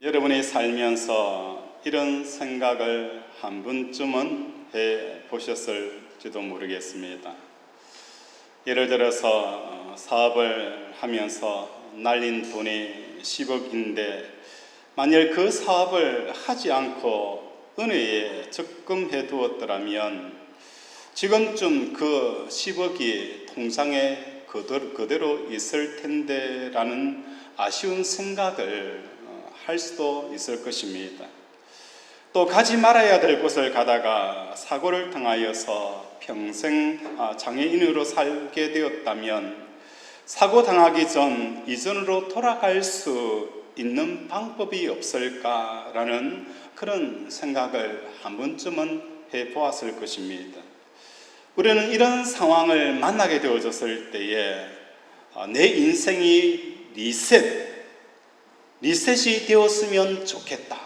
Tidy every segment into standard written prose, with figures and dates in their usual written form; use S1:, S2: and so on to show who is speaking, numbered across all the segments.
S1: 여러분이 살면서 이런 생각을 한 번쯤은 해 보셨을지도 모르겠습니다. 예를 들어서 사업을 하면서 날린 돈이 10억인데 만일 그 사업을 하지 않고 은혜에 적금해 두었더라면 지금쯤 그 10억이 통장에 그대로 있을 텐데 라는 아쉬운 생각을 할 수도 있을 것입니다. 또 가지 말아야 될 곳을 가다가 사고를 당하여서 평생 장애인으로 살게 되었다면 사고 당하기 전 이전으로 돌아갈 수 있는 방법이 없을까라는 그런 생각을 한 번쯤은 해보았을 것입니다. 우리는 이런 상황을 만나게 되어졌을 때에 내 인생이 리셋이 되었으면 좋겠다.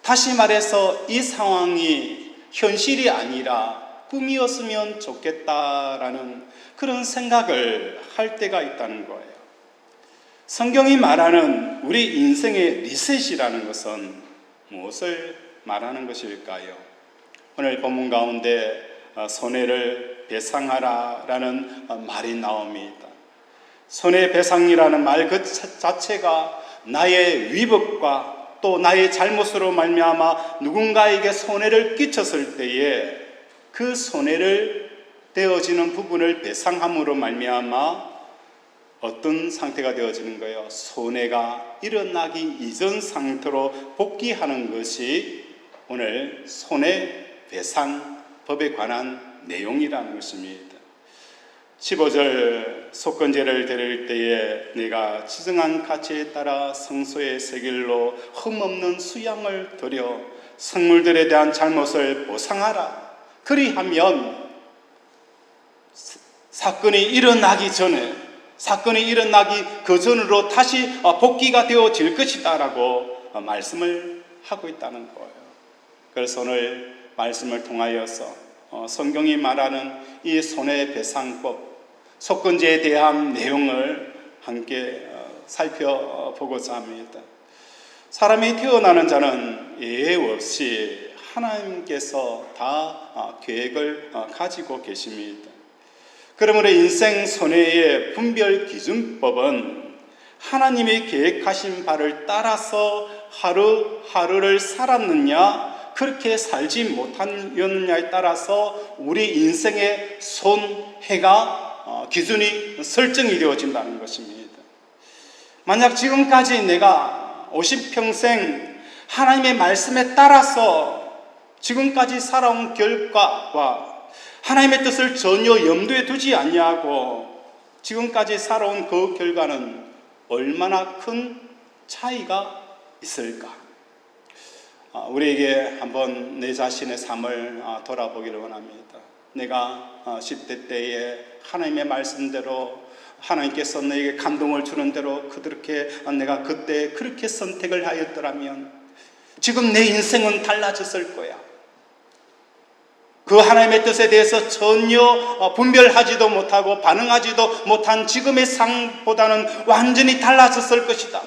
S1: 다시 말해서 이 상황이 현실이 아니라 꿈이었으면 좋겠다라는 그런 생각을 할 때가 있다는 거예요. 성경이 말하는 우리 인생의 리셋이라는 것은 무엇을 말하는 것일까요? 오늘 본문 가운데 손해를 배상하라라는 말이 나옵니다. 손해배상이라는 말 그 자체가 나의 위법과 또 나의 잘못으로 말미암아 누군가에게 손해를 끼쳤을 때에 그 손해를 되어지는 부분을 배상함으로 말미암아 어떤 상태가 되어지는 거예요? 손해가 일어나기 이전 상태로 복귀하는 것이 오늘 손해배상법에 관한 내용이라는 것입니다. 15절 속건제를 드릴 때에 내가 지정한 가치에 따라 성소의 세길로 흠없는 수양을 드려 성물들에 대한 잘못을 보상하라. 그리하면 사건이 일어나기 그 전으로 다시 복귀가 되어질 것이다 라고 말씀을 하고 있다는 거예요. 그래서 오늘 말씀을 통하여서 성경이 말하는 이 손해배상법, 속건제에 대한 내용을 함께 살펴보고자 합니다. 사람이 태어나는 자는 예외 없이 하나님께서 다 계획을 가지고 계십니다. 그러므로 인생 손해의 분별 기준법은 하나님이 계획하신 바를 따라서 하루하루를 살았느냐 그렇게 살지 못하였느냐에 따라서 우리 인생의 손해가 기준이 설정이 되어진다는 것입니다. 만약 지금까지 내가 50평생 하나님의 말씀에 따라서 지금까지 살아온 결과와 하나님의 뜻을 전혀 염두에 두지 아니하고 지금까지 살아온 그 결과는 얼마나 큰 차이가 있을까? 우리에게 한번 내 자신의 삶을 돌아보기를 원합니다. 내가 10대 때에 하나님의 말씀대로 하나님께서 내게 감동을 주는 대로 그렇게 내가 그때 그렇게 선택을 하였더라면 지금 내 인생은 달라졌을 거야. 그 하나님의 뜻에 대해서 전혀 분별하지도 못하고 반응하지도 못한 지금의 상보다는 완전히 달라졌을 것이다.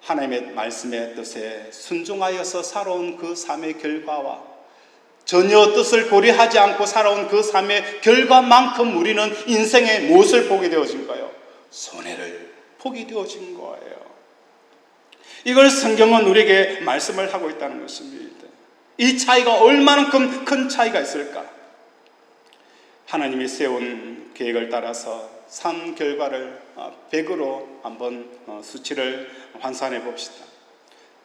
S1: 하나님의 말씀의 뜻에 순종하여서 살아온 그 삶의 결과와 전혀 뜻을 고려하지 않고 살아온 그 삶의 결과만큼 우리는 인생에 무엇을 보게 되어진가요? 손해를 보게 되어진 거예요. 이걸 성경은 우리에게 말씀을 하고 있다는 것입니다. 이 차이가 얼마만큼 큰 차이가 있을까? 하나님이 세운 계획을 따라서 산 결과를 100으로 한번 수치를 환산해 봅시다.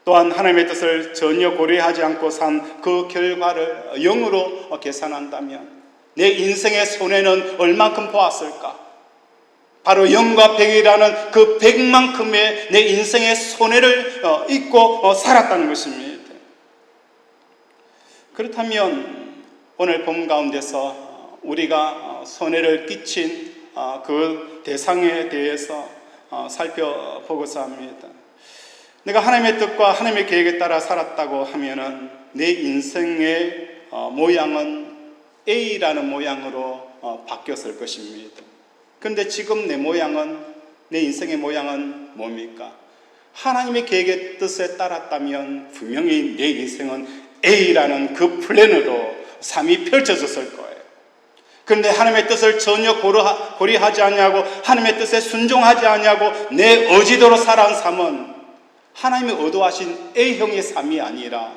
S1: 또한 하나님의 뜻을 전혀 고려하지 않고 산 그 결과를 0으로 계산한다면 내 인생의 손해는 얼만큼 보았을까? 바로 0과 100이라는 그 100만큼의 내 인생의 손해를 잊고 살았다는 것입니다. 그렇다면 오늘 본문 가운데서 우리가 손해를 끼친 그 대상에 대해서 살펴보고자 합니다. 내가 하나님의 뜻과 하나님의 계획에 따라 살았다고 하면은 내 인생의 모양은 A라는 모양으로 바뀌었을 것입니다. 그런데 지금 내 인생의 모양은 뭡니까? 하나님의 계획의 뜻에 따랐다면 분명히 내 인생은 A라는 그 플랜으로 삶이 펼쳐졌을 거예요. 그런데 하나님의 뜻을 전혀 고려하지 않냐고, 하나님의 뜻에 순종하지 않냐고 내 의지대로 살아온 삶은 하나님이 의도하신 A형의 삶이 아니라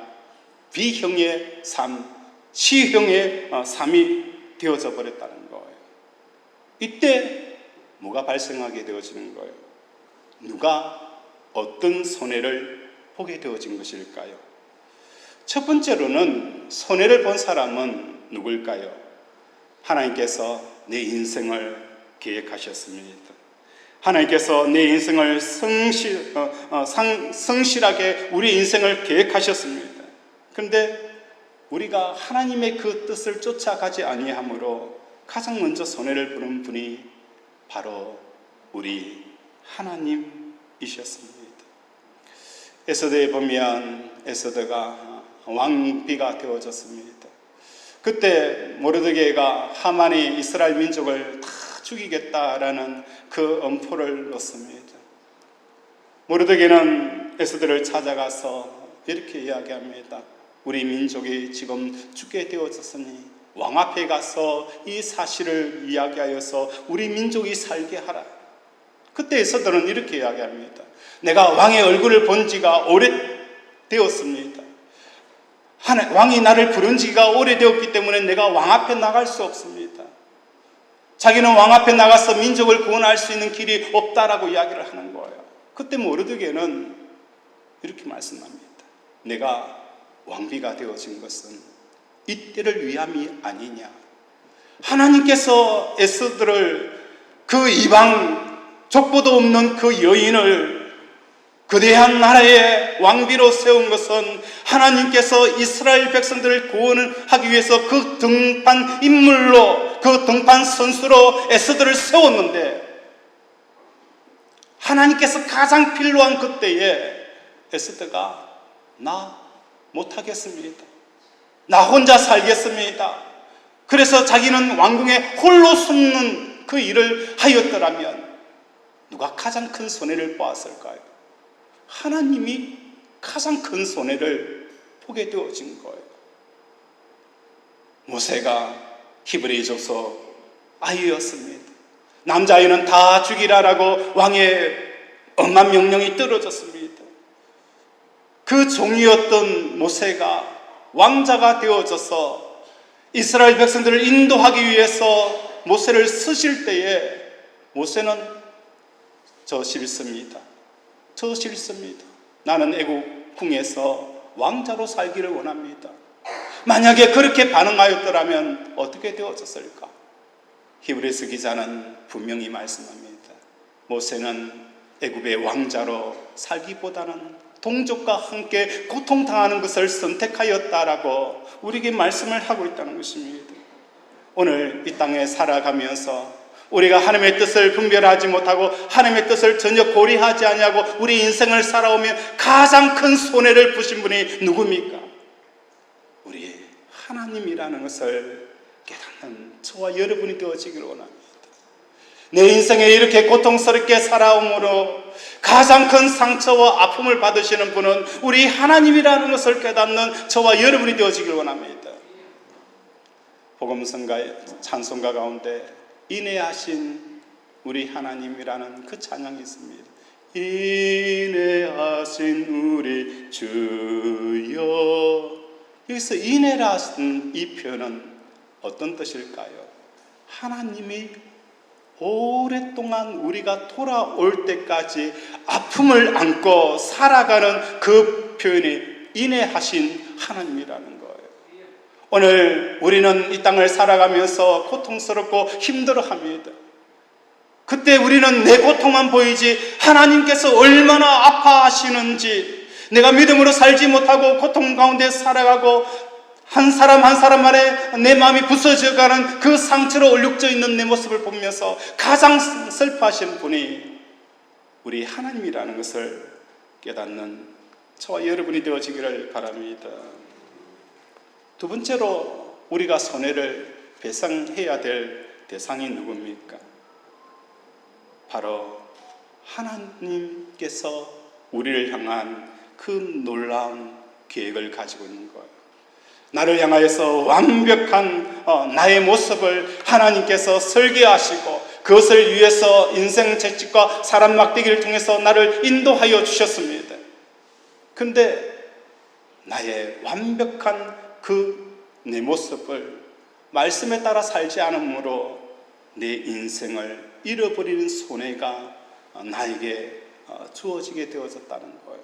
S1: B형의 삶, C형의 삶이 되어져 버렸다는 거예요. 이때 뭐가 발생하게 되어지는 거예요? 누가 어떤 손해를 보게 되어진 것일까요? 첫 번째로는 손해를 본 사람은 누굴까요? 하나님께서 내 인생을 계획하셨습니다. 하나님께서 내 인생을 성실하게 우리 인생을 계획하셨습니다. 그런데 우리가 하나님의 그 뜻을 쫓아가지 아니하므로 가장 먼저 손해를 보는 분이 바로 우리 하나님이셨습니다. 에스더에 보면 에스더가 왕비가 되어졌습니다. 그때 모르드게가 하만이 이스라엘 민족을 다 죽이겠다라는 그 엄포를 놓습니다. 모르드게는 에스더를 찾아가서 이렇게 이야기합니다. 우리 민족이 지금 죽게 되어졌으니 왕 앞에 가서 이 사실을 이야기하여서 우리 민족이 살게 하라. 그때 에스더는 이렇게 이야기합니다. 내가 왕의 얼굴을 본 지가 오래되었습니다. 왕이 나를 부른 지가 오래되었기 때문에 내가 왕 앞에 나갈 수 없습니다. 자기는 왕 앞에 나가서 민족을 구원할 수 있는 길이 없다라고 이야기를 하는 거예요. 그때 모르드게는 이렇게 말씀합니다. 내가 왕비가 되어진 것은 이때를 위함이 아니냐. 하나님께서 에스더를 그 이방 족보도 없는 그 여인을 거대한 나라의 왕비로 세운 것은 하나님께서 이스라엘 백성들을 구원하기 위해서 그 등판 인물로, 그 등판 선수로 에스더를 세웠는데, 하나님께서 가장 필요한 그때에 에스더가 나 못하겠습니다. 나 혼자 살겠습니다. 그래서 자기는 왕궁에 홀로 숨는 그 일을 하였더라면 누가 가장 큰 손해를 보았을까요? 하나님이 가장 큰 손해를 보게 되어진 거예요. 모세가 히브리 족속 아이였습니다. 남자아이는 다 죽이라라고 왕의 엄한 명령이 떨어졌습니다. 그 종이었던 모세가 왕자가 되어져서 이스라엘 백성들을 인도하기 위해서 모세를 쓰실 때에 모세는 저 싫습니다. 나는 애국 궁에서 왕자로 살기를 원합니다. 만약에 그렇게 반응하였더라면 어떻게 되어졌을까? 히브리서 기자는 분명히 말씀합니다. 모세는 애굽의 왕자로 살기보다는 동족과 함께 고통당하는 것을 선택하였다라고 우리에게 말씀을 하고 있다는 것입니다. 오늘 이 땅에 살아가면서 우리가 하나님의 뜻을 분별하지 못하고 하나님의 뜻을 전혀 고려하지 않냐고 우리 인생을 살아오면 가장 큰 손해를 보신 분이 누굽니까? 우리 하나님이라는 것을 깨닫는 저와 여러분이 되어지기를 원합니다. 내 인생에 이렇게 고통스럽게 살아옴으로 가장 큰 상처와 아픔을 받으시는 분은 우리 하나님이라는 것을 깨닫는 저와 여러분이 되어지기를 원합니다. 복음성가의 찬송가 가운데 인내하신 우리 하나님이라는 그 찬양이 있습니다. 인내하신 우리 주여. 여기서 인내라는 이 표현은 어떤 뜻일까요? 하나님이 오랫동안 우리가 돌아올 때까지 아픔을 안고 살아가는 그 표현이 인내하신 하나님이라는 거예요. 오늘 우리는 이 땅을 살아가면서 고통스럽고 힘들어합니다. 그때 우리는 내 고통만 보이지 하나님께서 얼마나 아파하시는지, 내가 믿음으로 살지 못하고 고통 가운데 살아가고 한 사람 한 사람 안에 내 마음이 부서져가는 그 상처로 얼룩져 있는 내 모습을 보면서 가장 슬퍼하신 분이 우리 하나님이라는 것을 깨닫는 저와 여러분이 되어지기를 바랍니다. 두 번째로 우리가 손해를 배상해야 될 대상이 누굽니까? 바로 하나님께서 우리를 향한 그 놀라운 계획을 가지고 있는 거예요. 나를 향하여서 완벽한 나의 모습을 하나님께서 설계하시고 그것을 위해서 인생 채찍과 사람 막대기를 통해서 나를 인도하여 주셨습니다. 그런데 나의 완벽한 내 모습을 말씀에 따라 살지 않으므로 내 인생을 잃어버리는 손해가 나에게 주어지게 되어졌다는 거예요.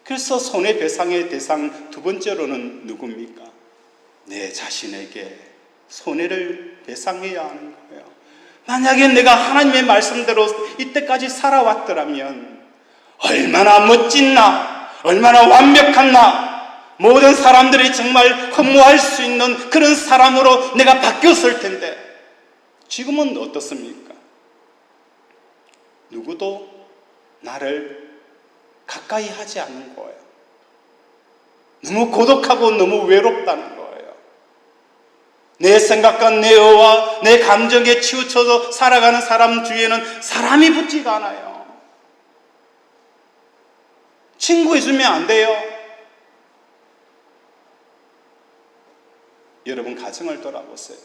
S1: 그래서 손해배상의 대상 두 번째로는 누굽니까? 내 자신에게 손해를 배상해야 하는 거예요. 만약에 내가 하나님의 말씀대로 이때까지 살아왔더라면 얼마나 멋진 나, 얼마나 완벽한 나, 모든 사람들이 정말 허무할 수 있는 그런 사람으로 내가 바뀌었을 텐데 지금은 어떻습니까? 누구도 나를 가까이 하지 않는 거예요. 너무 고독하고 너무 외롭다는 거예요. 내 생각과 내 의와 내 감정에 치우쳐서 살아가는 사람 주위에는 사람이 붙지가 않아요. 친구해주면 안 돼요. 여러분 가정을 돌아보세요.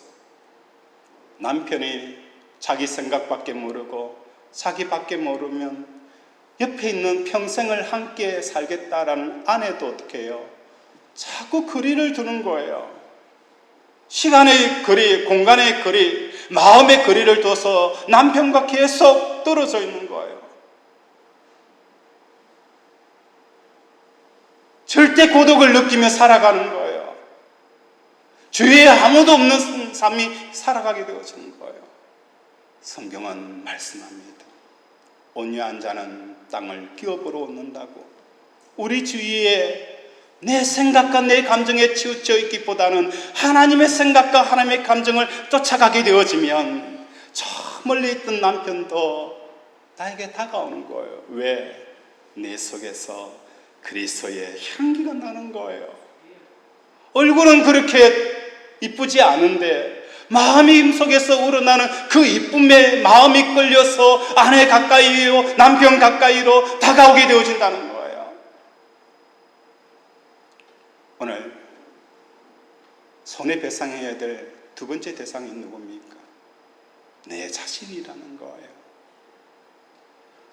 S1: 남편이 자기 생각밖에 모르고 자기밖에 모르면 옆에 있는 평생을 함께 살겠다라는 아내도 어떻게 해요? 자꾸 거리를 두는 거예요. 시간의 거리, 공간의 거리, 마음의 거리를 둬서 남편과 계속 떨어져 있는 거예요. 절대 고독을 느끼며 살아가는 거예요. 주위에 아무도 없는 삶이 살아가게 되어지는 거예요. 성경은 말씀합니다. 온유한 자는 땅을 기업으로 얻는다고. 우리 주위에 내 생각과 내 감정에 치우쳐 있기보다는 하나님의 생각과 하나님의 감정을 쫓아가게 되어지면 저 멀리 있던 남편도 나에게 다가오는 거예요. 왜? 내 속에서 그리스도의 향기가 나는 거예요. 얼굴은 그렇게 이쁘지 않은데 마음이 속에서 우러나는 그 이쁨에 마음이 끌려서 아내 가까이로 남편 가까이로 다가오게 되어진다는 거예요. 오늘 손해배상해야 될 두 번째 대상이 누굽니까? 내 자신이라는 거예요.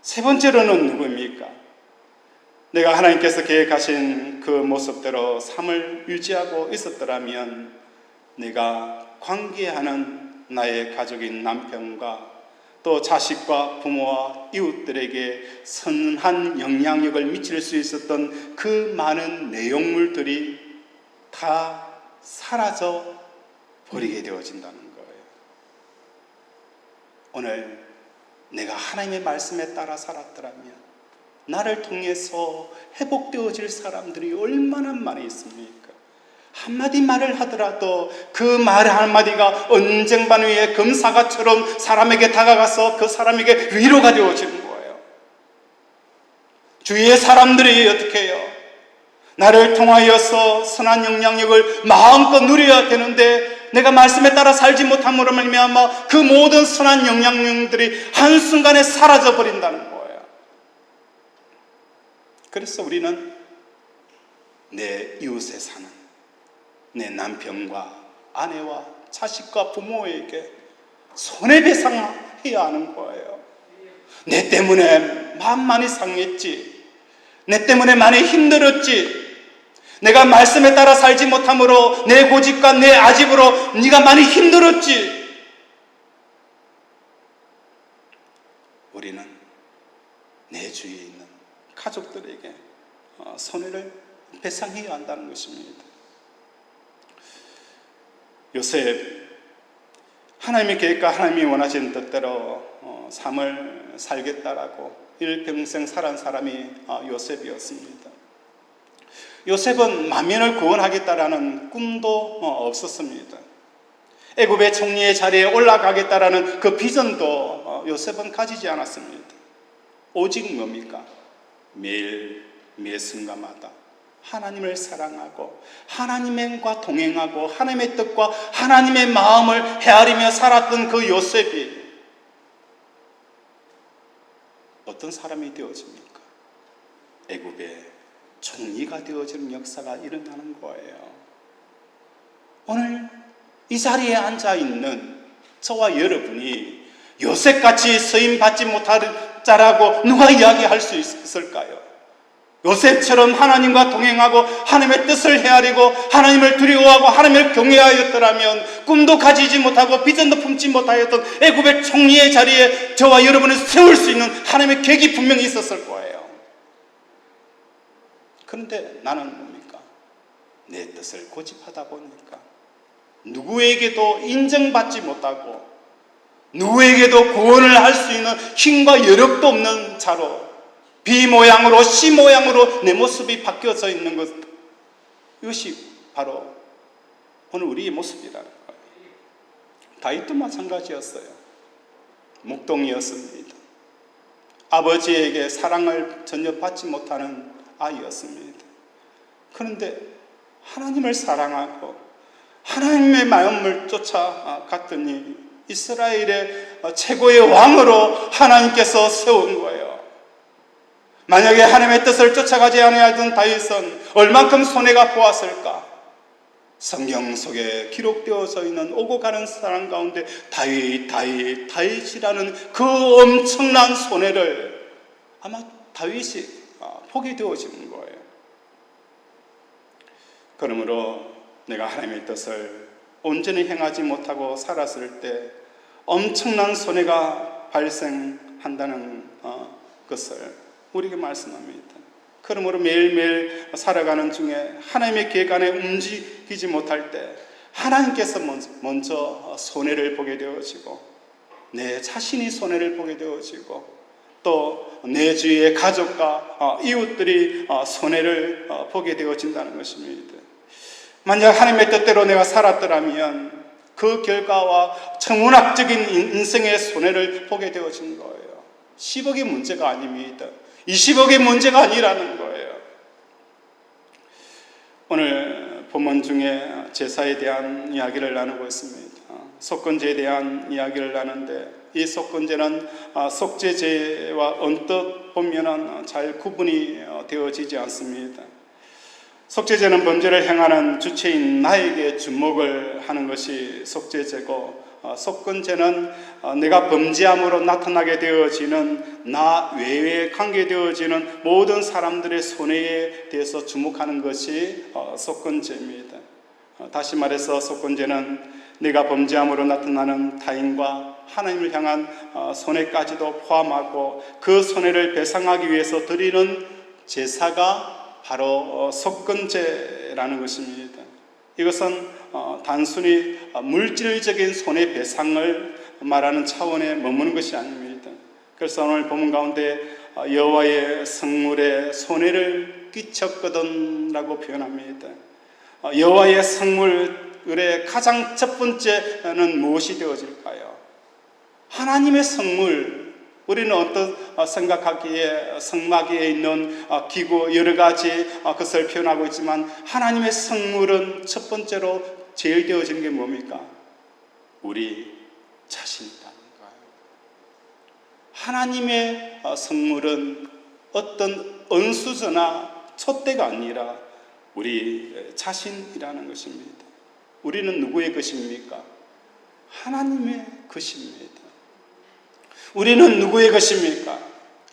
S1: 세 번째로는 누구입니까? 내가 하나님께서 계획하신 그 모습대로 삶을 유지하고 있었더라면 내가 관계하는 나의 가족인 남편과 또 자식과 부모와 이웃들에게 선한 영향력을 미칠 수 있었던 그 많은 내용물들이 다 사라져 버리게 되어진다는 거예요. 오늘 내가 하나님의 말씀에 따라 살았더라면 나를 통해서 회복되어질 사람들이 얼마나 많이 있습니까? 한마디 말을 하더라도 그 말 한마디가 언쟁반 위에 금사과처럼 사람에게 다가가서 그 사람에게 위로가 되어지는 거예요. 주위의 사람들이 어떻게 해요? 나를 통하여서 선한 영향력을 마음껏 누려야 되는데 내가 말씀에 따라 살지 못함으로 말미암아 그 모든 선한 영향력들이 한순간에 사라져 버린다는 거예요. 그래서 우리는 내 이웃에 사는 내 남편과 아내와 자식과 부모에게 손해배상해야 하는 거예요. 내 때문에 마음 많이 상했지. 내 때문에 많이 힘들었지. 내가 말씀에 따라 살지 못함으로 내 고집과 내 아집으로 네가 많이 힘들었지. 우리는 내 주위에 있는 가족들에게 손해를 배상해야 한다는 것입니다. 요셉, 하나님의 계획과 하나님이 원하시는 뜻대로 삶을 살겠다라고 일평생 살아온 사람이 요셉이었습니다. 요셉은 만민을 구원하겠다라는 꿈도 없었습니다. 애굽의 총리의 자리에 올라가겠다라는 그 비전도 요셉은 가지지 않았습니다. 오직 뭡니까? 매일 매 순간마다 하나님을 사랑하고 하나님과 동행하고 하나님의 뜻과 하나님의 마음을 헤아리며 살았던 그 요셉이 어떤 사람이 되어집니까? 애굽의 총리가 되어지는 역사가 일어나는 거예요. 오늘 이 자리에 앉아있는 저와 여러분이 요셉같이 쓰임받지 못할 자라고 누가 이야기할 수 있을까요? 요셉처럼 하나님과 동행하고 하나님의 뜻을 헤아리고 하나님을 두려워하고 하나님을 경외하였더라면 꿈도 가지지 못하고 비전도 품지 못하였던 애굽의 총리의 자리에 저와 여러분을 세울 수 있는 하나님의 계획이 분명히 있었을 거예요. 그런데 나는 뭡니까? 내 뜻을 고집하다 보니까 누구에게도 인정받지 못하고 누구에게도 구원을 할 수 있는 힘과 여력도 없는 자로 B 모양으로 C 모양으로 내 모습이 바뀌어져 있는 것, 이것이 바로 오늘 우리의 모습이라는 거예요. 다윗도 마찬가지였어요. 목동이었습니다. 아버지에게 사랑을 전혀 받지 못하는 아이였습니다. 그런데 하나님을 사랑하고 하나님의 마음을 쫓아갔더니 이스라엘의 최고의 왕으로 하나님께서 세운 거예요. 만약에 하나님의 뜻을 쫓아가지 아니하던 다윗은 얼만큼 손해가 보았을까? 성경 속에 기록되어져 있는 오고 가는 사람 가운데 다윗이라는 그 엄청난 손해를 아마 다윗이 보게 되어지는 거예요. 그러므로 내가 하나님의 뜻을 온전히 행하지 못하고 살았을 때 엄청난 손해가 발생한다는 것을 우리에게 말씀합니다. 그러므로 매일매일 살아가는 중에 하나님의 계획 안에 움직이지 못할 때 하나님께서 먼저 손해를 보게 되어지고 내 자신이 손해를 보게 되어지고 또 내 주위의 가족과 이웃들이 손해를 보게 되어진다는 것입니다. 만약 하나님의 뜻대로 내가 살았더라면 그 결과와 천문학적인 인생의 손해를 보게 되어진 거예요. 10억의 문제가 아닙니다. 20억의 문제가 아니라는 거예요. 오늘 본문 중에 제사에 대한 이야기를 나누고 있습니다. 속건제에 대한 이야기를 나누는데 이 속건제는 속죄제와 언뜻 보면 잘 구분이 되어지지 않습니다. 속죄제는 범죄를 행하는 주체인 나에게 주목을 하는 것이 속죄제고, 속건제는 내가 범죄함으로 나타나게 되어지는 나 외에 관계되어지는 모든 사람들의 손해에 대해서 주목하는 것이 속건제입니다. 다시 말해서 속건제는 내가 범죄함으로 나타나는 타인과 하나님을 향한 손해까지도 포함하고 그 손해를 배상하기 위해서 드리는 제사가 바로 속건제라는 것입니다. 이것은 단순히 물질적인 손해배상을 말하는 차원에 머무는 것이 아닙니다. 그래서 오늘 본문 가운데 여호와의 성물에 손해를 끼쳤거든 라고 표현합니다. 여호와의 성물의 가장 첫 번째는 무엇이 되어질까요? 하나님의 성물. 우리는 어떤 생각하기에 성막에 있는 기구 여러 가지 것을 표현하고 있지만 하나님의 성물은 첫 번째로 제일 되어지는 게 뭡니까? 우리 자신이라는 거예요. 하나님의 성물은 어떤 은수저나 촛대가 아니라 우리 자신이라는 것입니다. 우리는 누구의 것입니까? 하나님의 것입니다. 우리는 누구의 것입니까?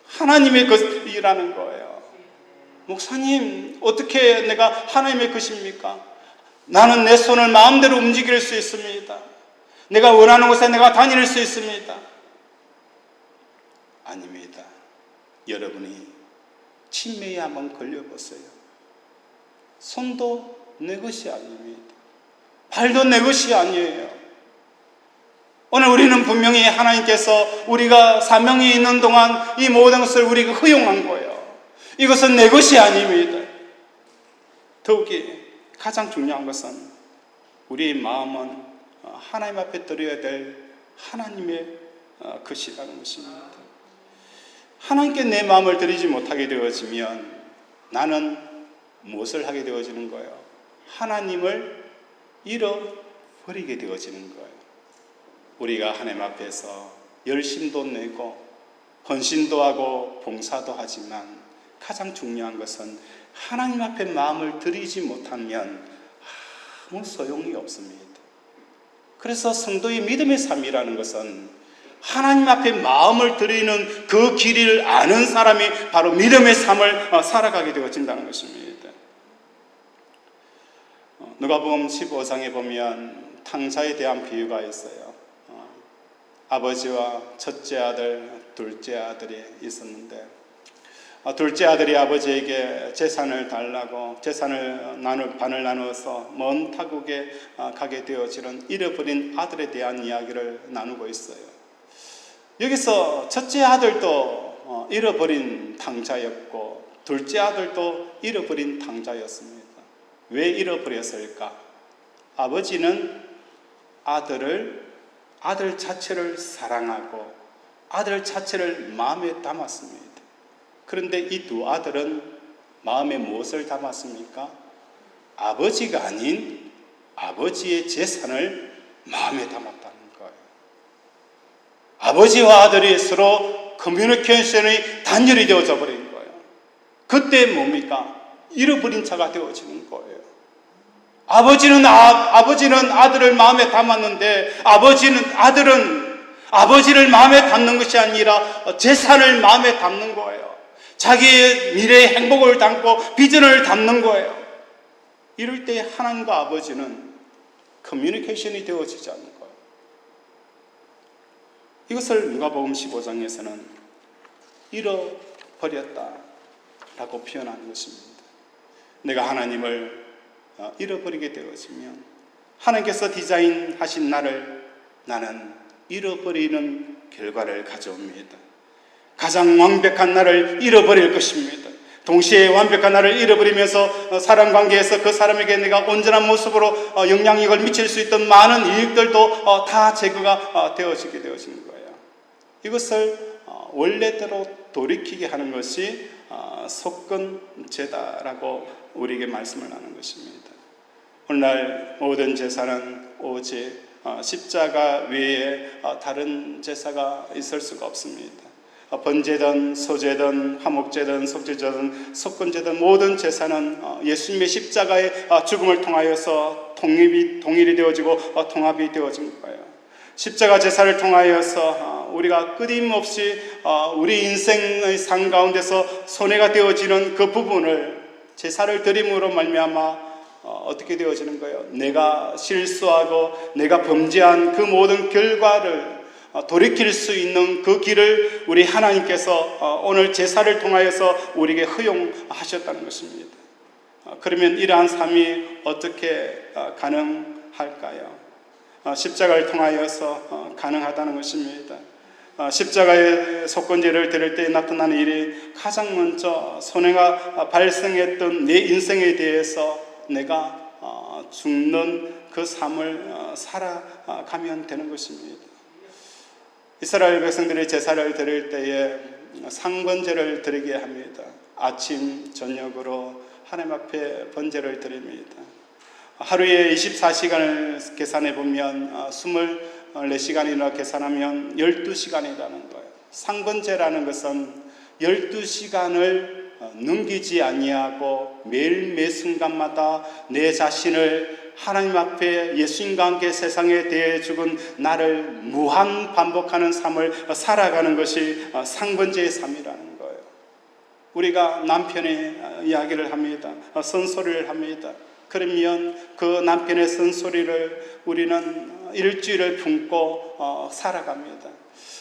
S1: 하나님의 것이라는 거예요. 목사님, 어떻게 내가 하나님의 것입니까? 나는 내 손을 마음대로 움직일 수 있습니다. 내가 원하는 곳에 내가 다닐 수 있습니다. 아닙니다. 여러분이 치매에 한번 걸려보세요. 손도 내 것이 아닙니다. 발도 내 것이 아니에요. 오늘 우리는 분명히 하나님께서 우리가 사명이 있는 동안 이 모든 것을 우리가 허용한 거예요. 이것은 내 것이 아닙니다. 더욱이 가장 중요한 것은 우리의 마음은 하나님 앞에 드려야 될 하나님의 것이라는 것입니다. 하나님께 내 마음을 드리지 못하게 되어지면 나는 무엇을 하게 되어지는 거예요? 하나님을 잃어버리게 되어지는 거예요. 우리가 하나님 앞에서 열심도 내고 헌신도 하고 봉사도 하지만 가장 중요한 것은 하나님 앞에 마음을 들이지 못하면 아무 소용이 없습니다. 그래서 성도의 믿음의 삶이라는 것은 하나님 앞에 마음을 들이는 그 길을 아는 사람이 바로 믿음의 삶을 살아가게 되어진다는 것입니다. 누가복음 15장에 보면 탕자에 대한 비유가 있어요. 아버지와 첫째 아들, 둘째 아들이 있었는데 둘째 아들이 아버지에게 재산을 달라고 재산을 반을 나누어서 먼 타국에 가게 되어지는 잃어버린 아들에 대한 이야기를 나누고 있어요. 여기서 첫째 아들도 잃어버린 탕자였고 둘째 아들도 잃어버린 탕자였습니다. 왜 잃어버렸을까? 아버지는 아들 자체를 사랑하고 아들 자체를 마음에 담았습니다. 그런데 이 두 아들은 마음에 무엇을 담았습니까? 아버지가 아닌 아버지의 재산을 마음에 담았다는 거예요. 아버지와 아들이 서로 커뮤니케이션이 단절이 되어져 버린 거예요. 그때 뭡니까? 잃어버린 자가 되어지는 거예요. 아버지는 아들을 마음에 담았는데 아버지를 마음에 담는 것이 아니라 재산을 마음에 담는 거예요. 자기의 미래의 행복을 담고 비전을 담는 거예요. 이럴 때 하나님과 아버지는 커뮤니케이션이 되어지지 않는 거예요. 이것을 누가복음 15장에서는 잃어버렸다라고 표현하는 것입니다. 내가 하나님을 잃어버리게 되어지면 하나님께서 디자인하신 나는 잃어버리는 결과를 가져옵니다. 가장 완벽한 나를 잃어버릴 것입니다. 동시에 완벽한 나를 잃어버리면서 사람 관계에서 그 사람에게 내가 온전한 모습으로 영향력을 미칠 수 있던 많은 이익들도 다 제거가 되어지게 되어지는 거예요. 이것을 원래대로 돌이키게 하는 것이 속건제다라고 우리에게 말씀을 하는 것입니다. 오늘날 모든 제사는 오직 십자가 외에 다른 제사가 있을 수가 없습니다. 번제든 소제든 화목제든 속죄제든 속건제든 모든 제사는 예수님의 십자가의 죽음을 통하여서 동일이 되어지고 통합이 되어진 거예요. 십자가 제사를 통하여서 우리가 끊임없이 우리 인생의 삶 가운데서 손해가 되어지는 그 부분을 제사를 드림으로 말미암아 어떻게 되어지는 거예요? 내가 실수하고 내가 범죄한 그 모든 결과를 돌이킬 수 있는 그 길을 우리 하나님께서 오늘 제사를 통하여서 우리에게 허용하셨다는 것입니다. 그러면 이러한 삶이 어떻게 가능할까요? 십자가를 통하여서 가능하다는 것입니다. 십자가의 속건제를 드릴 때 나타나는 일이 가장 먼저 손해가 발생했던 내 인생에 대해서 내가 죽는 그 삶을 살아가면 되는 것입니다. 이스라엘 백성들이 제사를 드릴 때에 상번제를 드리게 합니다. 아침 저녁으로 하나님 앞에 번제를 드립니다. 하루에 24시간을 계산해 보면 24시간이나 계산하면 12시간이라는 거예요. 상번제라는 것은 12시간을 넘기지 아니하고 매일 매 순간마다 내 자신을 하나님 앞에 예수님과 함께 세상에 대해 죽은 나를 무한 반복하는 삶을 살아가는 것이 상번제의 삶이라는 거예요. 우리가 남편의 이야기를 합니다. 쓴소리를 합니다. 그러면 그 남편의 쓴소리를 우리는 일주일을 품고 살아갑니다.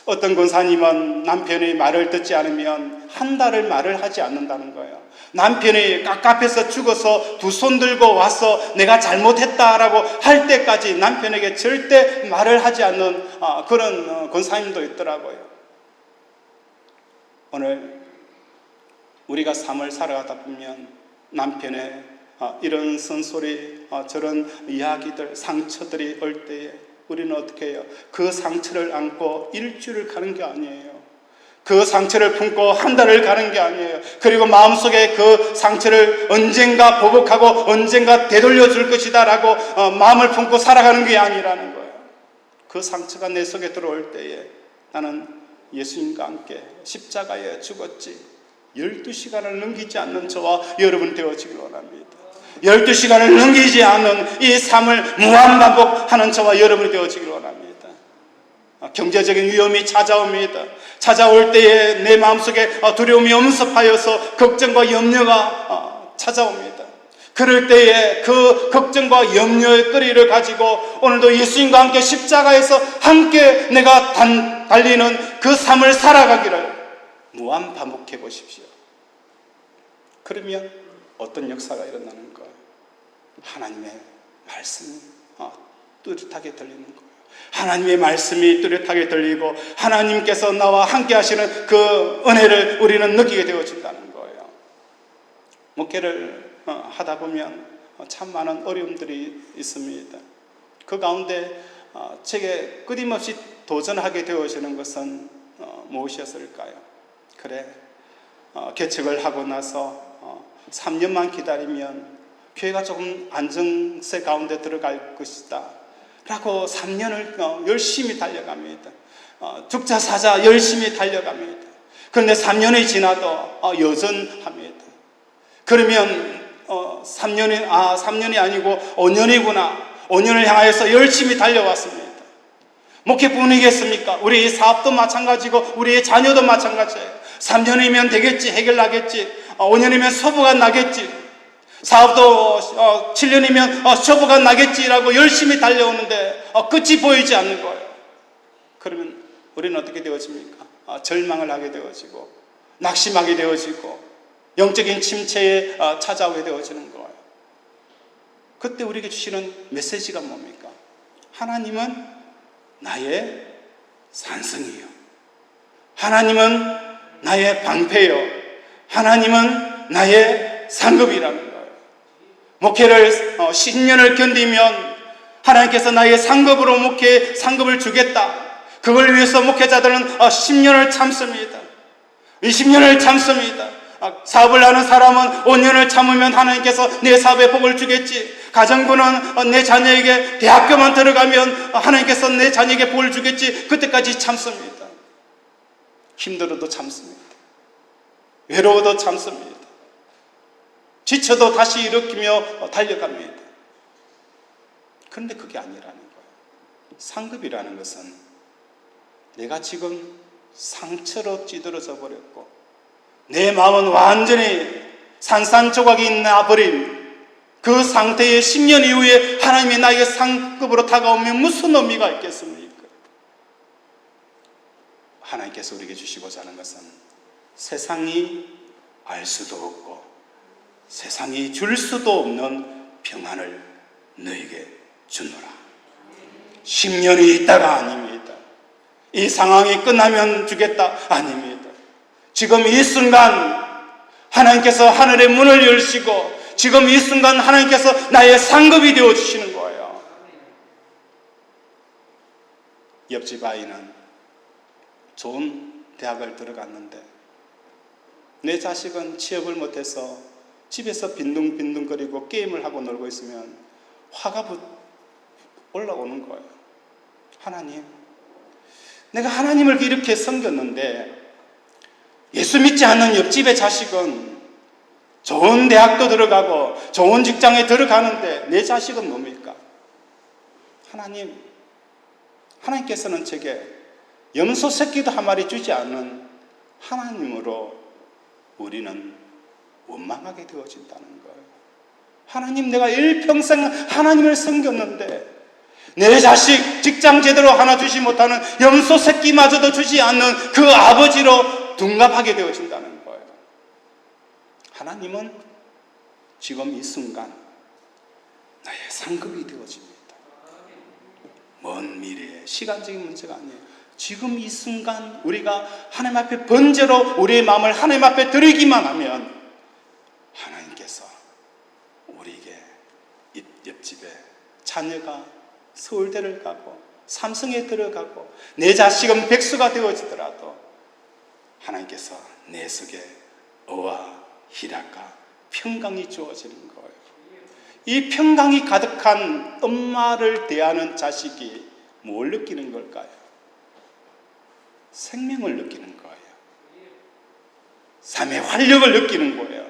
S1: 어떤 권사님은 남편의 말을 듣지 않으면 한 달을 말을 하지 않는다는 거예요. 남편이 깝깝해서 죽어서 두 손 들고 와서 내가 잘못했다라고 할 때까지 남편에게 절대 말을 하지 않는 그런 권사님도 있더라고요. 오늘 우리가 삶을 살아가다 보면 남편의 이런 쓴소리, 저런 이야기들, 상처들이 올 때에 우리는 어떻게 해요? 그 상처를 안고 일주일을 가는 게 아니에요. 그 상처를 품고 한 달을 가는 게 아니에요. 그리고 마음속에 그 상처를 언젠가 보복하고 언젠가 되돌려 줄 것이다 라고 마음을 품고 살아가는 게 아니라는 거예요. 그 상처가 내 속에 들어올 때에 나는 예수님과 함께 십자가에 죽었지. 12시간을 넘기지 않는 저와 여러분 되어지길 원합니다. 12시간을 넘기지 않는 이 삶을 무한반복하는 저와 여러분이 되어지길 원합니다. 경제적인 위험이 찾아옵니다. 찾아올 때에 내 마음속에 두려움이 엄습하여서 걱정과 염려가 찾아옵니다. 그럴 때에 그 걱정과 염려의 거리를 가지고 오늘도 예수님과 함께 십자가에서 함께 내가 달리는 그 삶을 살아가기를 무한 반복해 보십시오. 그러면 어떤 역사가 일어나는 거예요? 하나님의 말씀이 뚜렷하게 들리는 거예요. 하나님의 말씀이 뚜렷하게 들리고 하나님께서 나와 함께 하시는 그 은혜를 우리는 느끼게 되어진다는 거예요. 목회를 하다 보면 참 많은 어려움들이 있습니다. 그 가운데 제게 끊임없이 도전하게 되어지는 것은 무엇이었을까요? 그래, 개척을 하고 나서 3년만 기다리면 교회가 조금 안정세 가운데 들어갈 것이다 라고 3년을 열심히 달려갑니다. 죽자 사자 열심히 달려갑니다. 그런데 3년이 지나도 여전합니다. 그러면 3년이 아니고 5년이구나. 5년을 향하여서 열심히 달려왔습니다. 목회뿐이겠습니까? 우리 사업도 마찬가지고 우리의 자녀도 마찬가지예요. 3년이면 되겠지, 해결나겠지. 5년이면 소부가 나겠지. 사업도 7년이면 소부가 나겠지라고 열심히 달려오는데 끝이 보이지 않는 거예요. 그러면 우리는 어떻게 되어집니까? 절망을 하게 되어지고 낙심하게 되어지고 영적인 침체에 찾아오게 되어지는 거예요. 그때 우리에게 주시는 메시지가 뭡니까? 하나님은 나의 산성이요. 하나님은 나의 방패요. 하나님은 나의 상급이라는 거예요. 목회를 10년을 견디면 하나님께서 나의 상급으로 목회 상급을 주겠다. 그걸 위해서 목회자들은 10년을 참습니다. 20년을 참습니다. 사업을 하는 사람은 5년을 참으면 하나님께서 내 사업에 복을 주겠지. 가정부는 내 자녀에게 대학교만 들어가면 하나님께서 내 자녀에게 복을 주겠지. 그때까지 참습니다. 힘들어도 참습니다. 외로워도 참습니다. 지쳐도 다시 일으키며 달려갑니다. 그런데 그게 아니라는 거예요. 상급이라는 것은 내가 지금 상처로 찌들어져 버렸고 내 마음은 완전히 산산조각이 나버린 그 상태의 10년 이후에 하나님이 나에게 상급으로 다가오면 무슨 의미가 있겠습니까? 하나님께서 우리에게 주시고자 하는 것은 세상이 알 수도 없고 세상이 줄 수도 없는 평안을 너에게 주노라. 10년이 있다가 아닙니다. 이 상황이 끝나면 주겠다 아닙니다. 지금 이 순간 하나님께서 하늘의 문을 열시고 지금 이 순간 하나님께서 나의 상급이 되어주시는 거예요. 옆집 아이는 좋은 대학을 들어갔는데 내 자식은 취업을 못해서 집에서 빈둥빈둥거리고 게임을 하고 놀고 있으면 화가 올라오는 거예요. 하나님, 내가 하나님을 이렇게 섬겼는데 예수 믿지 않는 옆집의 자식은 좋은 대학도 들어가고 좋은 직장에 들어가는데 내 자식은 뭡니까? 하나님께서는 제게 염소 새끼도 한 마리 주지 않는 하나님으로 우리는 원망하게 되어진다는 거예요. 하나님, 내가 일평생 하나님을 섬겼는데 내 자식 직장 제대로 하나 주지 못하는 염소 새끼마저도 주지 않는 그 아버지로 둔갑하게 되어진다는 거예요. 하나님은 지금 이 순간 나의 상급이 되어집니다. 먼 미래의 시간적인 문제가 아니에요. 지금 이 순간 우리가 하나님 앞에 번제로 우리의 마음을 하나님 앞에 드리기만 하면 하나님께서 우리에게 옆집에 자녀가 서울대를 가고 삼성에 들어가고 내 자식은 백수가 되어지더라도 하나님께서 내 속에 어와 희락과 평강이 주어지는 거예요. 이 평강이 가득한 엄마를 대하는 자식이 뭘 느끼는 걸까요? 생명을 느끼는 거예요. 삶의 활력을 느끼는 거예요.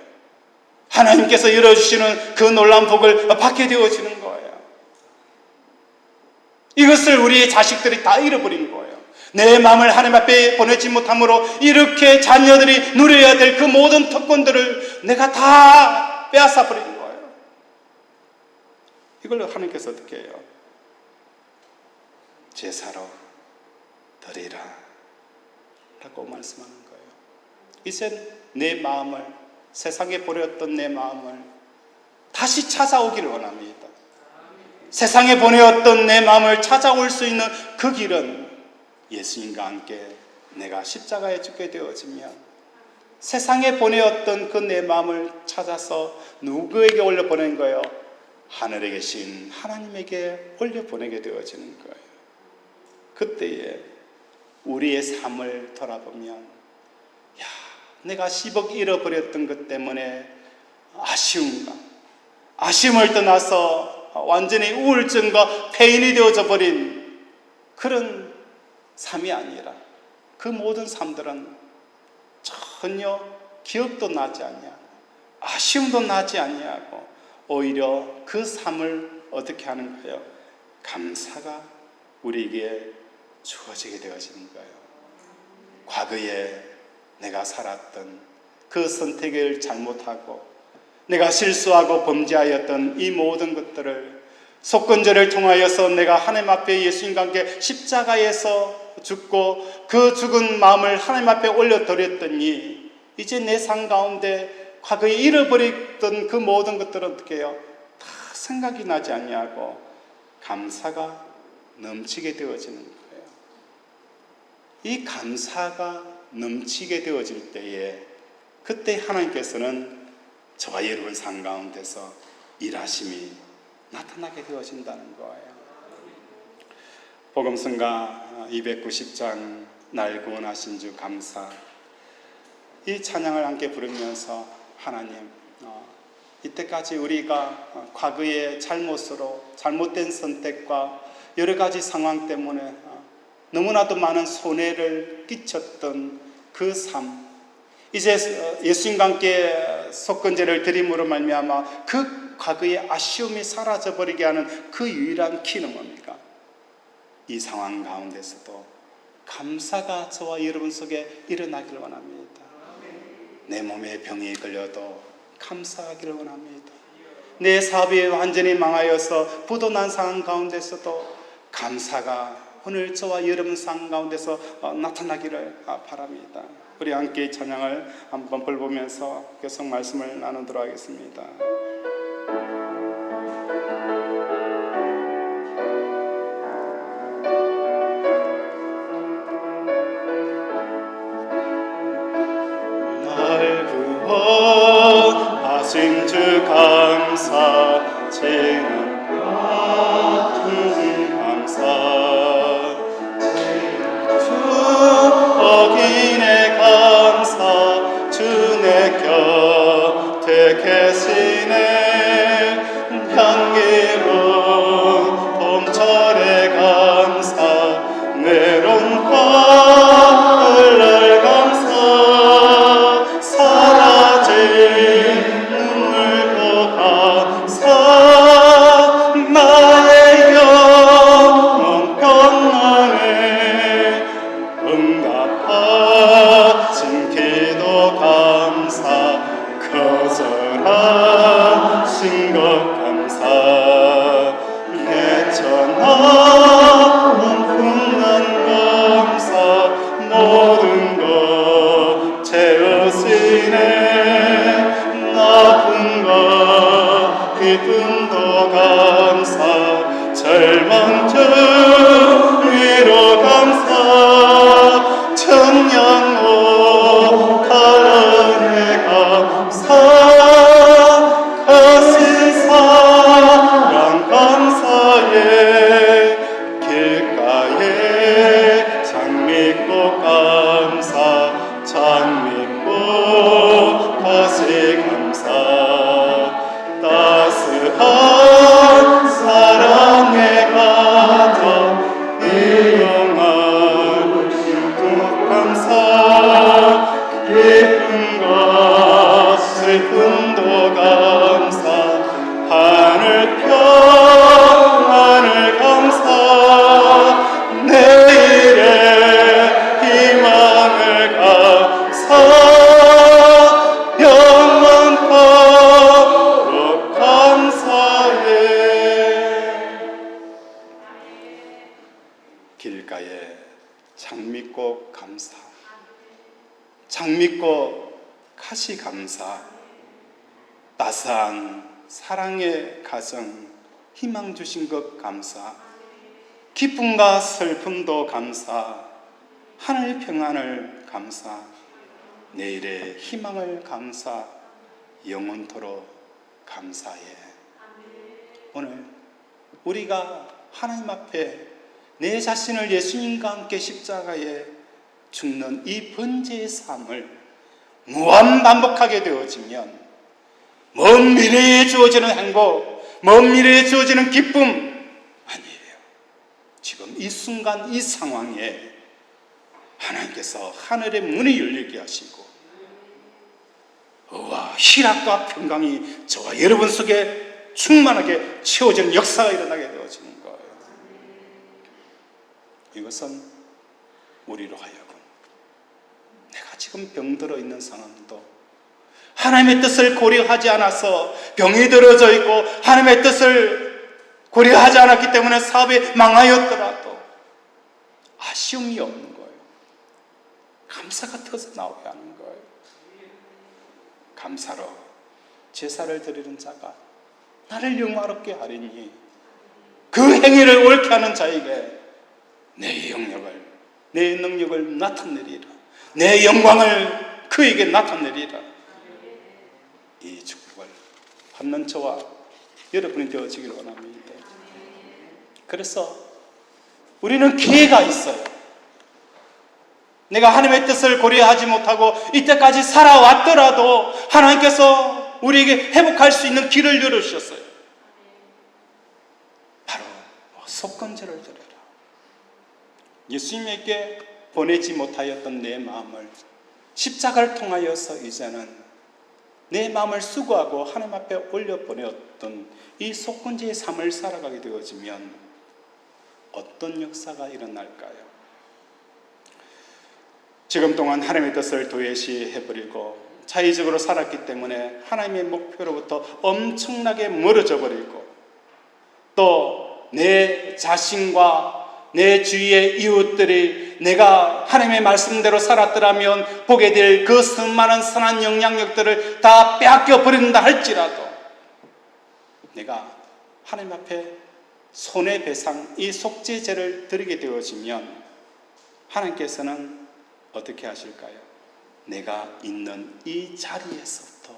S1: 하나님께서 열어주시는 그 놀라운 복을 받게 되어지는 거예요. 이것을 우리의 자식들이 다 잃어버린 거예요. 내 마음을 하나님 앞에 보내지 못함으로 이렇게 자녀들이 누려야 될 그 모든 특권들을 내가 다 빼앗아 버린 거예요. 이걸 하나님께서 어떻게 해요? 제사로 드리라 라고 말씀하는 거예요. 이제 내 마음을, 세상에 버렸던 내 마음을 다시 찾아오기를 원합니다. 세상에 보내었던 내 마음을 찾아올 수 있는 그 길은 예수님과 함께 내가 십자가에 죽게 되어지면 세상에 보내었던 그 내 마음을 찾아서 누구에게 올려보낸 거예요? 하늘에 계신 하나님에게 올려보내게 되어지는 거예요. 그때에 우리의 삶을 돌아보면, 야, 내가 10억 잃어버렸던 것 때문에 아쉬움을 떠나서 완전히 우울증과 폐인이 되어져 버린 그런 삶이 아니라, 그 모든 삶들은 전혀 기억도 나지 아니하고 아쉬움도 나지 아니하고 오히려 그 삶을 어떻게 하는 거예요? 감사가 우리에게 주어지게 되어지는 거예요. 과거에 내가 살았던 그 선택을 잘못하고 내가 실수하고 범죄하였던 이 모든 것들을 속건제를 통하여서 내가 하나님 앞에 예수님과 함께 십자가에서 죽고 그 죽은 마음을 하나님 앞에 올려드렸더니 이제 내 삶 가운데 과거에 잃어버렸던 그 모든 것들은 어떻게 해요? 다 생각이 나지 아니하고 감사가 넘치게 되어지는 거예요. 이 감사가 넘치게 되어질 때에 그때 하나님께서는 저와 여러분 삶 가운데서 일하심이 나타나게 되어진다는 거예요. 복음성가 290장 날 구원하신 주 감사, 이 찬양을 함께 부르면서 하나님, 이때까지 우리가 과거의 잘못으로 잘못된 선택과 여러 가지 상황 때문에 너무나도 많은 손해를 끼쳤던 그 삶, 이제 예수님과 함께 속건제를 드림으로 말미암아 그 과거의 아쉬움이 사라져버리게 하는 그 유일한 키는 뭡니까? 이 상황 가운데서도 감사가 저와 여러분 속에 일어나기를 원합니다. 내 몸에 병이 걸려도 감사하기를 원합니다. 내 사업이 완전히 망하여서 부도난 상황 가운데서도 감사가 오늘 저와 여러분 삶 가운데서 나타나기를 바랍니다. 우리 함께 찬양을 한번 불보면서 계속 말씀을 나누도록 하겠습니다. 날 구원하신 주 감사, 죄는 주님 감사, 어기네 감사, 주 내 곁에 계시네, 향기로운 봄철에 감사, 외로운 가을 감사, 사라진 눈물도 감사, 나의 영혼 평안에 응답하신 기도 감사, 거절하신 것 감사, 내 전하는 풍랑 감사, 모든 것 채우시네, 나쁨과 기쁨도 감사, 절망 중 위로 감사, 청량호 가은에 감사, 거신 사랑 감사에, 길가에 장미꽃 감사, 장미꽃 거시 감사, 따스한 사랑의 가정 이용한 감사, 기쁜 것 기쁨도 감사, 하늘 평안을 감사, 내일의 희망을 감사, 영원토록 감사해. 길가에 장미꽃 감사, 장미꽃 가시 감사, 따스한 사랑의 가정 희망 주신 것 감사, 기쁨과 슬픔도 감사, 하늘 평안을 감사, 내일의 희망을 감사, 영원토록 감사해. 오늘 우리가 하나님 앞에 내 자신을 예수님과 함께 십자가에 죽는 이 번제의 삶을 무한 반복하게 되어지면 먼 미래에 주어지는 행복, 먼 미래에 주어지는 기쁨 아니에요. 지금 이 순간 이 상황에 하나님께서 하늘의 문이 열리게 하시고 의와 희락과 평강이 저와 여러분 속에 충만하게 채워지는 역사가 일어나게 되어지는 거예요. 이것은 우리로 하여금 내가 지금 병들어 있는 상황도 하나님의 뜻을 고려하지 않아서 병이 들어져 있고 하나님의 뜻을 고려하지 않았기 때문에 사업이 망하였더라도 아쉬움이 없는 거예요. 감사가 터져 나오게 하는 거예요. 감사로 제사를 드리는 자가 나를 영화롭게 하리니 그 행위를 옳게 하는 자에게 내 영역을, 내 능력을 나타내리라. 내 영광을 그에게 나타내리라. 이 축복을 받는 저와 여러분이 되어지기를 원합니다. 그래서 우리는 기회가 있어요. 내가 하나님의 뜻을 고려하지 못하고 이때까지 살아왔더라도 하나님께서 우리에게 회복할 수 있는 길을 열어주셨어요. 바로 속건제를 드려라. 예수님에게 보내지 못하였던 내 마음을 십자가를 통하여서 이제는 내 마음을 수고하고 하나님 앞에 올려보내었던 이 속건제의 삶을 살아가게 되어지면 어떤 역사가 일어날까요? 지금 동안 하나님의 뜻을 도외시해버리고 자의적으로 살았기 때문에 하나님의 목표로부터 엄청나게 멀어져 버리고 또 내 자신과 내 주위의 이웃들이 내가 하나님의 말씀대로 살았더라면 보게 될 그 수많은 선한 영향력들을 다 빼앗겨 버린다 할지라도 내가 하나님 앞에 손해배상 이 속죄제를 드리게 되어지면 하나님께서는 어떻게 하실까요? 내가 있는 이 자리에서부터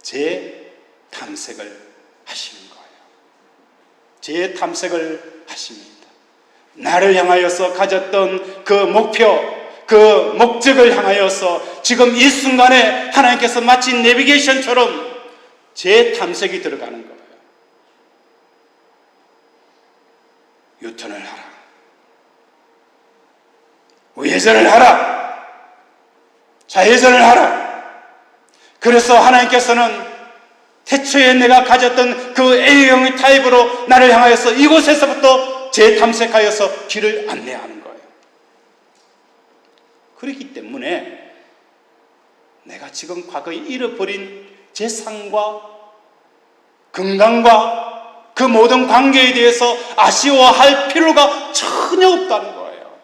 S1: 제 탐색을 하시는 거예요. 제 탐색을 하십니다. 나를 향하여서 가졌던 그 목표, 그 목적을 향하여서 지금 이 순간에 하나님께서 마치 내비게이션처럼 제 탐색이 들어가는 거예요. 유턴을 하라. 우회전을 하라. 좌회전을 하라. 그래서 하나님께서는 태초에 내가 가졌던 그 A형의 타입으로 나를 향하여서 이곳에서부터 재탐색하여서 길을 안내하는 거예요. 그렇기 때문에 내가 지금 과거에 잃어버린 재산과 건강과 그 모든 관계에 대해서 아쉬워할 필요가 전혀 없다는 거예요.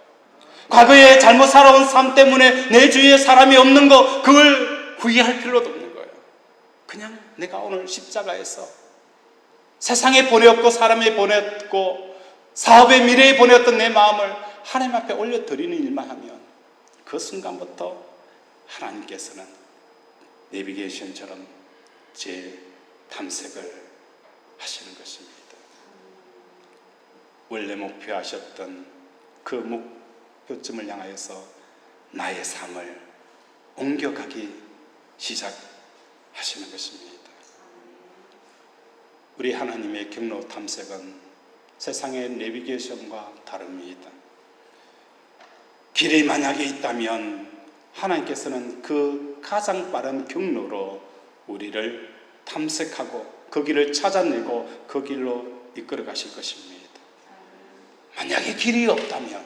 S1: 과거에 잘못 살아온 삶 때문에 내 주위에 사람이 없는 거 그걸 후회할 필요도 없는 거예요. 그냥 내가 오늘 십자가에서 세상에 보내었고 사람에 보냈고 사업의 미래에 보냈던 내 마음을 하나님 앞에 올려드리는 일만 하면 그 순간부터 하나님께서는 내비게이션처럼 제 탐색을 하시는 것입니다. 원래 목표하셨던 그 목표점을 향하여서 나의 삶을 옮겨가기 시작하시는 것입니다. 우리 하나님의 경로 탐색은 세상의 내비게이션과 다릅니다. 길이 만약에 있다면 하나님께서는 그 가장 빠른 경로로 우리를 탐색하고 그 길을 찾아내고 그 길로 이끌어 가실 것입니다. 만약에 길이 없다면,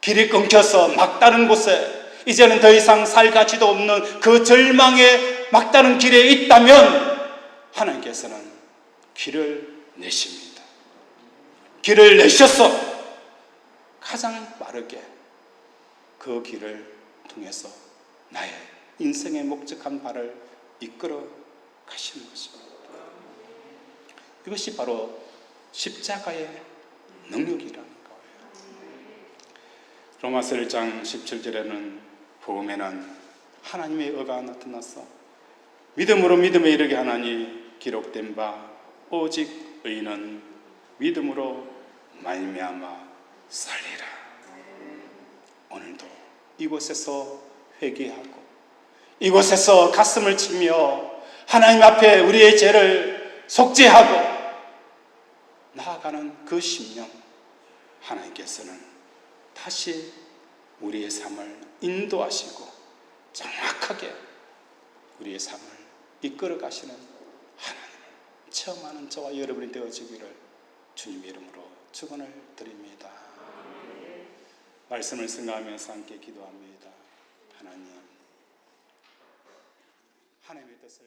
S1: 길이 끊겨서 막다른 곳에 이제는 더 이상 살 가치도 없는 그 절망의 막다른 길에 있다면 하나님께서는 길을 내십니다. 길을 내셔서 가장 빠르게 그 길을 통해서 나의 인생의 목적한 발을 이끌어 가시는 것입니다. 이것이 바로 십자가의 능력이라는 거예요. 로마서 1장 17절에는 보면은 하나님의 의가 나타나서 믿음으로 믿음에 이르게 하나니 기록된 바 오직 의인은 믿음으로 말미암아 살리라. 오늘도 이곳에서 회개하고 이곳에서 가슴을 치며 하나님 앞에 우리의 죄를 속죄하고 나아가는 그 심령, 하나님께서는 다시 우리의 삶을 인도하시고 정확하게 우리의 삶을 이끌어 가시는 하나님을 체험하는 저와 여러분이 되어지기를 주님의 이름으로 축원을 드립니다. 말씀을 생각하면서 함께 기도합니다. 하나님의 뜻을